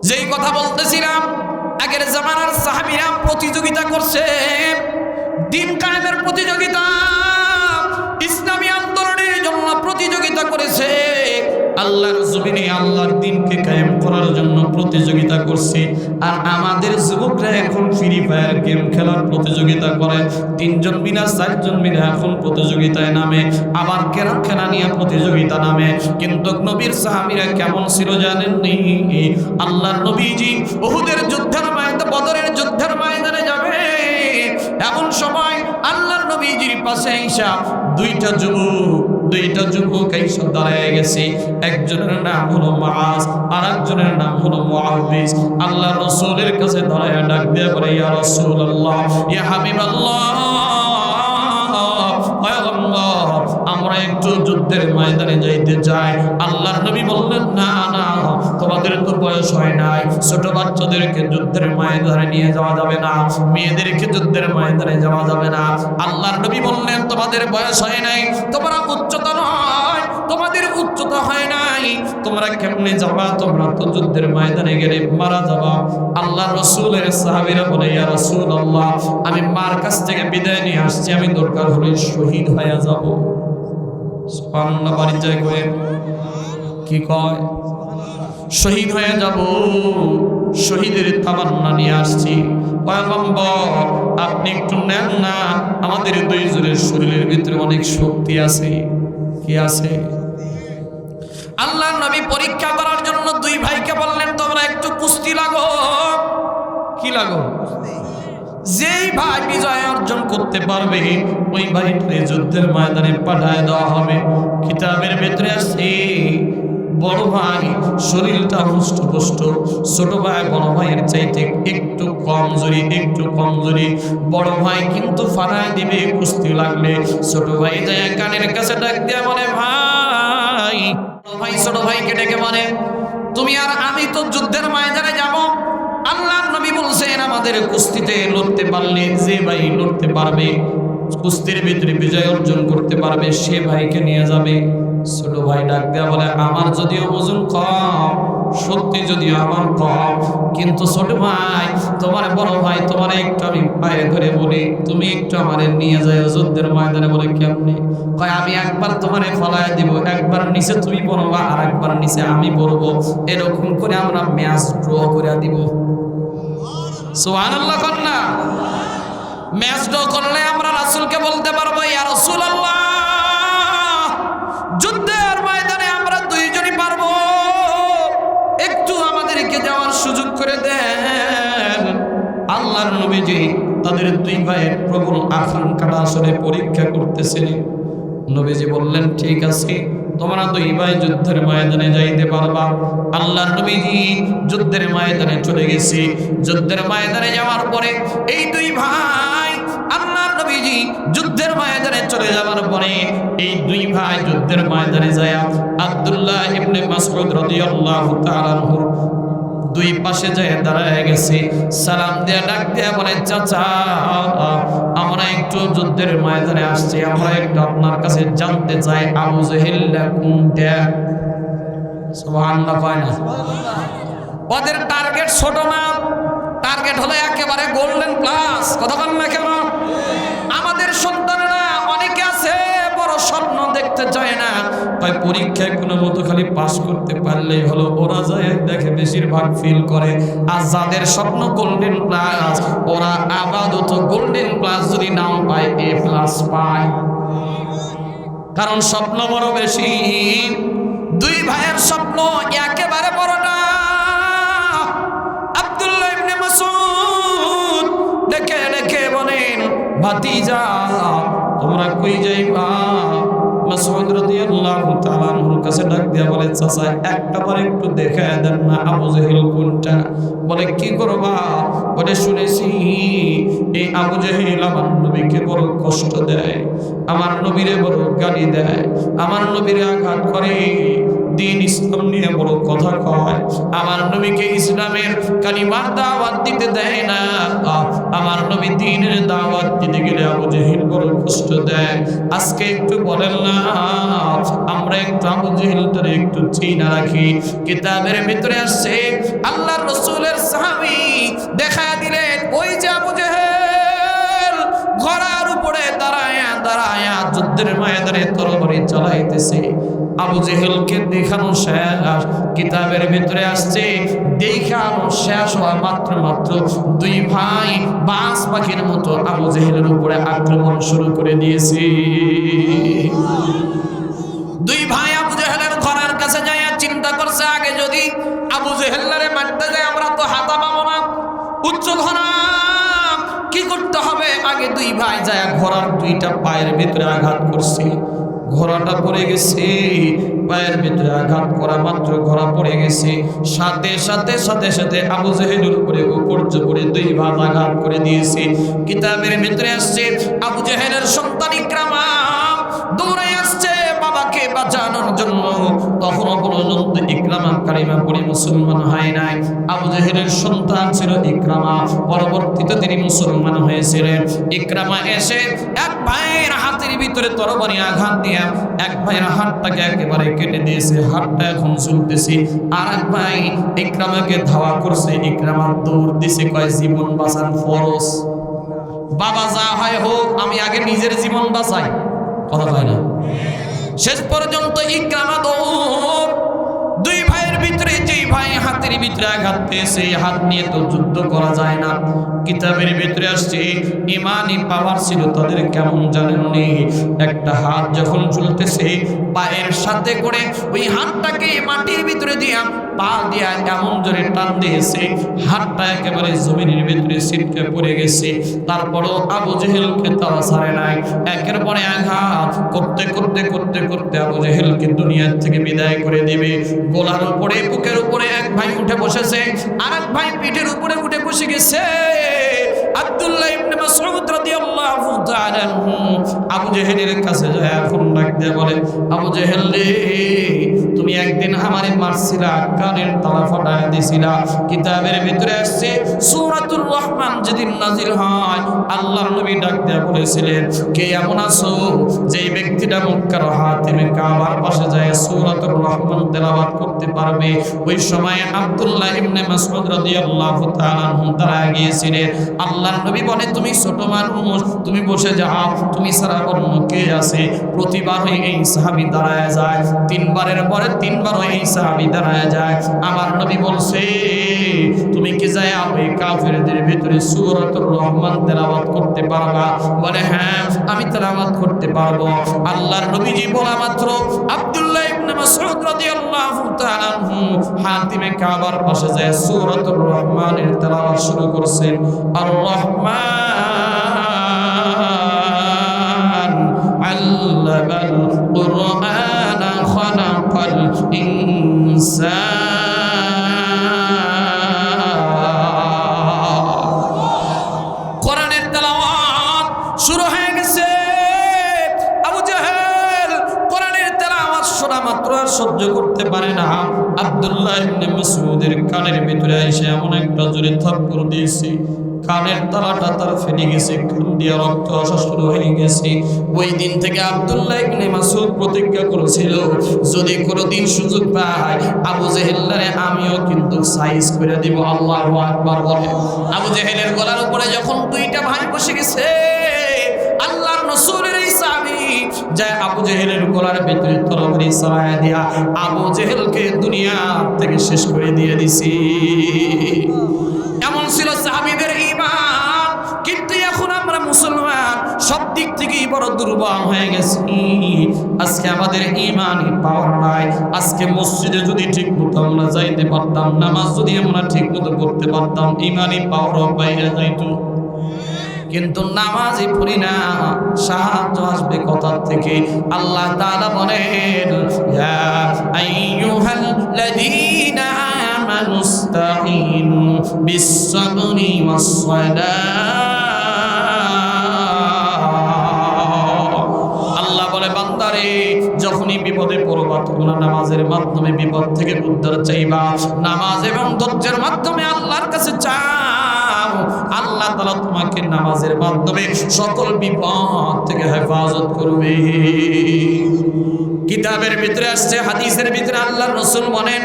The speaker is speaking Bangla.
যেই কথা বলতেছিলাম, আগের জামানার সাহাবীরা প্রতিযোগিতা করছে, দিন কায়েমের প্রতিযোগিতা, ইসলামী আন্দোলনের জন্য প্রতিযোগিতা করেছে, আল্লাহর জমিনে আল্লাহর দ্বীনকে কায়েম করার জন্য প্রতিযোগিতা করছে। আর আমাদের যুবকরা এখন ফ্রি ফায়ার গেম খেলার প্রতিযোগিতা করে। 3 জন মিলা 4 জন মিলা এখন প্রতিযোগিতায় নামে, আবার ক্যারাম খেলা নিয়ে প্রতিযোগিতা নামে। কিন্তু নবীর সাহাবীরা কেমন ছিল জানেননি? আল্লাহর নবীজি উহুদের যুদ্ধের ময়দানে, বদরের যুদ্ধের ময়দানে যাবে, এমন সময় আল্লাহর নবীজির পাশে আইসা দুইটা যুবক আইসা দাঁড়ায় গেছে। একজনের নাম হলো মুআজ, আর একজনের নাম হলো মুআবিস। আল্লাহ রাসূলের কাছে দাঁড়ায় ডাক দিয়ে বলে, ইয়া রাসূলুল্লাহ, ইয়া হাবিবাল্লাহ, আমরা একটু যুদ্ধের ময়দানে যাইতে চাই। আল্লাহর নবী বললেন, না না, তোমাদের তো বয়স হয় নাই, ছোট বাচ্চাদেরকে যুদ্ধের ময়দানে নিয়ে যাওয়া যাবে না, মেয়েদেরকে যুদ্ধের ময়দানে যাওয়া যাবে না। আল্লাহর নবী বললেন, তোমাদের বয়স হয় নাই, তোমরা উচ্চতা নয়, তোমাদের উচ্চতা হয় নাই, তোমরা কেমনে যাবা? তোমরা তো যুদ্ধের ময়দানে গেলে মারা যাবা। আল্লাহর রাসূলের সাহাবীরা বলে, ইয়া রাসূলুল্লাহ, আমি মার কাছ থেকে বিদায় নিয়ে আসছি, আমি দরকার হলে শহীদ হয়ে যাব। সুবহানাল্লাহ, বাড়ি যায় কই কি কয়? শহীদ হয়ে যাব, শহীদের তামান্না নিয়ে আসছি। পয়গম্বর, আপনি একটু নেন না, আমাদের দুইজনের শরীরের ভিতরে অনেক শক্তি আছে। কি আছে? আল্লাহর নবী পরীক্ষা করার জন্য 2 ভাইকে বললেন, তোমরা একটু কুস্তি লাগো। কি লাগো? যেই ভাই বিজয় অর্জন করতে পারবে ওই ভাইকে যুদ্ধের ময়দানে পাঠায় দেওয়া হবে। কিতাবের ভিতরে আছে, বড় ভাই শরীরটা হুষ্টপুষ্ট, ছোট ভাই বড় ভাইয়ের চাইতে একটু কমজোরি। বড় ভাই কিন্তু ফাড়ায় দিবে কুস্তি লাগলে। ছোট ভাই যায় কানের কাছে ডাক দিয়ে বলে, ভাই ছোট ভাইকে ডেকে বলে, তুমি আর আমি তো যুদ্ধের ময়দানে যাব। আল্লাহর নবী বলছেন, আমাদের কুস্তিতে লড়তে পারলে, যে ভাই লড়তে পারবে, কুস্তির ভিতরে বিজয় অর্জন করতে পারবে, সে ভাইকে নিয়ে যাবে। ছোট ভাই ডাক দেয়া বলে, আমার যদিও ওজন কম, শক্তি যদিও আমার কম, কিন্তু ছোট ভাই, তোমার বড় ভাই, তোমার একটু আমি পায়ে ধরে বলি, তুমি একটু আমার নিয়ে যাও যুদ্ধের ময়দানে। বলে কেমনে? কয়, আমি একবার তোমারে ফলায় দিব, একবার নিচে তুমি পড়বা, আর একবার নিচে আমি পড়বো, এরকম করে আমরা ম্যাচ ড্র করে দিব। সুবহানাল্লাহ কন্যা, ম্যাচ ড্র করলে আমরা রাসূলকে বলতে পারবো, ইয়া রাসূলুল্লাহ, যুদ্ধের ময়দানে আমরা 2 জনই পারবো, একটু আমাদেরকে যাওয়ার সুযোগ করে দেন। আল্লাহর নবীজি তাদের 2 ভাইয়ের প্রবল আকাঙ্ক্ষাটা আসলে পরীক্ষা করতেছিলেন। নবীজি বললেন, ঠিক আছে, তোমরা 2 ভাই যুদ্ধের ময়দানে যাইতে পারবা। আল্লাহর নবীজি যুদ্ধের ময়দানে চলে গেছে। যুদ্ধের ময়দানে যাওয়ার পরে এই 2 ভাই, আল্লাহর নবীজি যুদ্ধের ময়দানে চলে যাওয়ার পরে এই 2 ভাই যুদ্ধের ময়দানে যায় আব্দুল্লাহ ইবনে মাসউদ রাদিয়াল্লাহু তাআলা আনহু 2 পাশে যায় দাঁড়ায় গেছে। সালাম দিয়ে ডাক দিয়ে বলে, চাচা, আমরা একটু যুদ্ধের ময়দানে আসছি, আমরা একটু আপনার কাছে জানতে চাই, আবু জেহেল কোনটা? সুবহানাল্লাহ কয় না? ওদের টার্গেট ছোট না, টার্গেট হলো একেবারে গোল্ডেন প্লাস। কথা বল না কেন? আমাদের সন্তানরা অনেকে আছে বড় স্বপ্ন দেখতে চায় না, তাই পরীক্ষায় কোনো মতো খালি পাস করতে পারলেই হলো। ওরা যায় দেখে বেশিরভাগ ফিল করে। আর যাদের স্বপ্ন গোল্ডেন প্লাস, ওরা আপাতত গোল্ডেন প্লাস যদি নাও পায়, A+ পায়, কারণ স্বপ্ন বড় বেশি। 2 ভাইয়ের স্বপ্ন একেবারে বড় না। আব্দুল্লাহ ইবনে মাসউদ ডেকে ডেকে বলেন, ভাতিজা, তোমরা কই যাইবা? মাসউদ রাদিয়াল্লাহু তাআলা আনহুর কাছে ডাক দিয়া বলে, চাচা, একটাবার একটু দেখায় দেন না আবু জেহেল কোনটা? বলে, কি করবা? বলে, শুনেছি এই আবু জেহেল আমার নবীকে বড় কষ্ট দেয়, আমার নবীরে বড় গালি দেয়, আমার নবীরে আঘাত করে, দিন ইসলাম নিয়ে বড় কথা কয়, আমার নবীকে ইসলামের কালিমার দাওয়াত দিতে দেয় না, আমার নবী দ্বীনের দাওয়াত দিতে গেলে আবু জেহেল বড় কষ্ট দেয়। আজকে একটু বলেন না, আমরা একটু আবু জেহেলটারে একটু চিনা রাখি। কিতাবের ভিতরে আসছে, আল্লাহর রাসূল যুদ্ধের ময়দানে তরবারি চালাইতেছে। আবু জেহেলকে দেখানো শেষ, কিতাবের ভিতরে আসছে দেখানো শেষ হওয়া মাত্র দুই ভাই বাজ পাখির মতো আবু জেহেলের উপরে আক্রমণ শুরু করে দিয়েছে। দুই ভাই আবু জেহেলের ঘরের কাছে যায় চিন্তা করছে, আগে যদি আবু জেহেলরে মারতে যায় আমরা তো হাতা পাবো না, উচ্চ ঘোড়া কি করতে হবে? আগে দুই ভাই যায় ঘোড়ার দুইটা পায়ের ভিতরে আঘাত করছে, ঘোড়াটা পড়ে গেছে। পায়ের ভিতরে আঘাত করা মাত্র ঘোড়া পড়ে গেছে, সাথে সাথে আবু জেহেলের উপরে উপর্য করে দুই ভাই আঘাত করে দিয়েছে। কিতাবের ভিতরে আসছে আবু জেহেলের সন্তান ইকরামা দৌড়ে আসছে বাবাকে বাঁচানোর জন্য। তখনও পর্যন্ত ইকরামা কালিমা পড়ে মুসলমান হয় নাই। আবু জেহেলের সন্তান ছিল ইকরামা, পরবর্তীতে তিনি মুসলমান হয়েছিলেন। ইকরামা এসে এক ভাইয়ের হাতের ভিতরে তরবারি আঘাত দিয়ে এক ভাইয়ের হাতটাকে একেবারে কেটে দিয়েছে, হাতটা এখন ঝুলতেছে। আর এক ভাই ইকরামাকে ধাওয়া করছে, ইকরামা দৌড় দিছে, কয় জীবন বাঁচান ফরজ, বাবা যা হয় হোক আমি আগে নিজের জীবন বাঁচাই। কথা হয় না? শেষ পর্যন্ত ইকরামা দৌড়। দুই ভাইয়ের ভিতরে যেই ভাই হাতের ভিতরে আঘাত পেয়েছে, হাত নিয়ে তো যুদ্ধ করা যায় না। কিতাবের ভিতরে আসছে ইমানি পাওয়ার ছিল তাদের কেমন জানেন নি? একটা হাত যখন চলতেছে পায়ের সাথে করে ওই হাতটাকে মাটির ভিতরে দিয়া পা দিয়া এমন জোরে টান দিয়েছে, হাতটা একেবারে জমিনের ভিতরে ছিটকে পড়ে গেছে। তারপরও আবু জেহেলকে তারা ছাড়ে নাই, একের পরে আঘাত করতে আবু জেহেলকে দুনিয়া থেকে বিদায় করে দিবে। গোলার উপরে বুকের উপরে এক ভাই উঠে বসেছে, আর এক ভাই পিঠের উপরে উঠে বসে গেছে। আব্দুল্লাহ ইবনে মাসউদ রাদিয়াল্লাহু তাআলা আবু জেহেলের কাছে যায় এখন ডাক দিয়ে বলে, আবু জেহেল রে, তুমি একদিন আমারে মারছিলা, কানের তালা ফাটায় দিছিলা। কিতাবের ভিতরে আসছে সূরাতুর রহমান যেদিন নাজিল হয় আল্লাহর নবী ডাক দিয়ে বলেছিলেন, কে এমন আছো যে ব্যক্তিটা মক্কার হাতিমে কাবার পাশে যায় সূরাতুর রহমান তেলাওয়াত করতে পারবে? ওই সময় আব্দুল্লাহ ইবনে মাসউদ রাদিয়াল্লাহু তাআলা দাঁড়ায় গিয়েছিলেন। আল্লাহর নবী বলে, তুমি ছোট মানুষ, তুমি বসে যাও, তুমি ছাড়া অন্য কে আছে? প্রতিবার এই সাহাবী দাঁড়ায় যায়, তিনবারের পরে তিনবার এই সাহাবী দাঁড়ায় যায়। আমার নবী বলছে, তুমি কি যায় ওই কাফেরদের ভিতরে সূরাতুর রহমান তেলাওয়াত করতে পারবা? বলে, হ্যাঁ আমি তেলাওয়াত করতে পারবো। আল্লাহর নবীজি বলা মাত্র আব্দুল্লাহ ইবনে মাসউদ রাদিয়াল্লাহু তাআলা হাতিমে কাবার পাশে যায় সূরাতুর রহমানের তেলাওয়াত শুরু করছেন। আর রহমান আল্লামাল কুরআন খালাকাল ইনসান। কোরআনের তেলাওয়াত শুরু হয়ে গেছে। আবু জেহেল কোরআনের তেলাওয়াত শোনা মাত্র আর সহ্য করতে পারে না। আব্দুল্লাহ ইবনে মাসউদের কানের ভিতরে এসে এমন একটা জোরে থাপ্পড় দিয়েছে, কানের তালাটা তার ফেটে গেছে, কান দিয়ে রক্ত আসা শুরু হয়ে গেছে। ওই দিন থেকে আব্দুল্লাহ ইবনে মাসউদ প্রতিজ্ঞা করেছিল, যদি কোনোদিন সুযোগ পায় আবু জেহেলরে আমিও কিন্তু সাইজ করে দিব। আল্লাহু আকবার বলে। আবু জেহেলের গলার উপরে যখন দুইটা ভাই বসে গেছে, আল্লাহর রাসূলের এই সাহাবী যায় আবু জেহেলের গলার ভিতরে তরবারি ছড়ায় দিয়া আবু জেহেলকে দুনিয়া থেকে শেষ করে দিয়ে দিছি। এমন ছিল সাহাবীদের ঈমান। কিন্তু এখন আমরা মুসলমান সব দিক থেকেই বড় দুর্বল হয়ে গেছি। আজকে আমাদের ঈমানি পাওয়ার নাই। আজকে মসজিদে যদি ঠিক মতো আমরা যাইতে পারতাম, নামাজ যদি আমরা ঠিক মতো পড়তে পারতাম, ঈমানি পাওয়ার বাইরে যাইতো। কিন্তু নামাজই পড়ি না, সাহায্য আসবে কোথা থেকে? আল্লাহ তাআলা বলেন, ইয়া আইয়ুহাল্লাযীনা আমানুস্তাঈনু বিস-সাবরি ওয়াস-সালাহ। আল্লাহ বলে, বান্দারে যখনই বিপদে পড়বা তোমরা নামাজের মাধ্যমে বিপদ থেকে উদ্ধার চাইবা। নামাজ এবং ধৈর্যের মাধ্যমে আল্লাহর কাছে চাও, আল্লাহ তাআলা তোমাকে নামাজের মাধ্যমে সকল বিপদ থেকে হেফাজত করবে। কিতাবের ভিতরে আসছে, হাদিসের ভিতরে আল্লাহর রাসূল বলেন,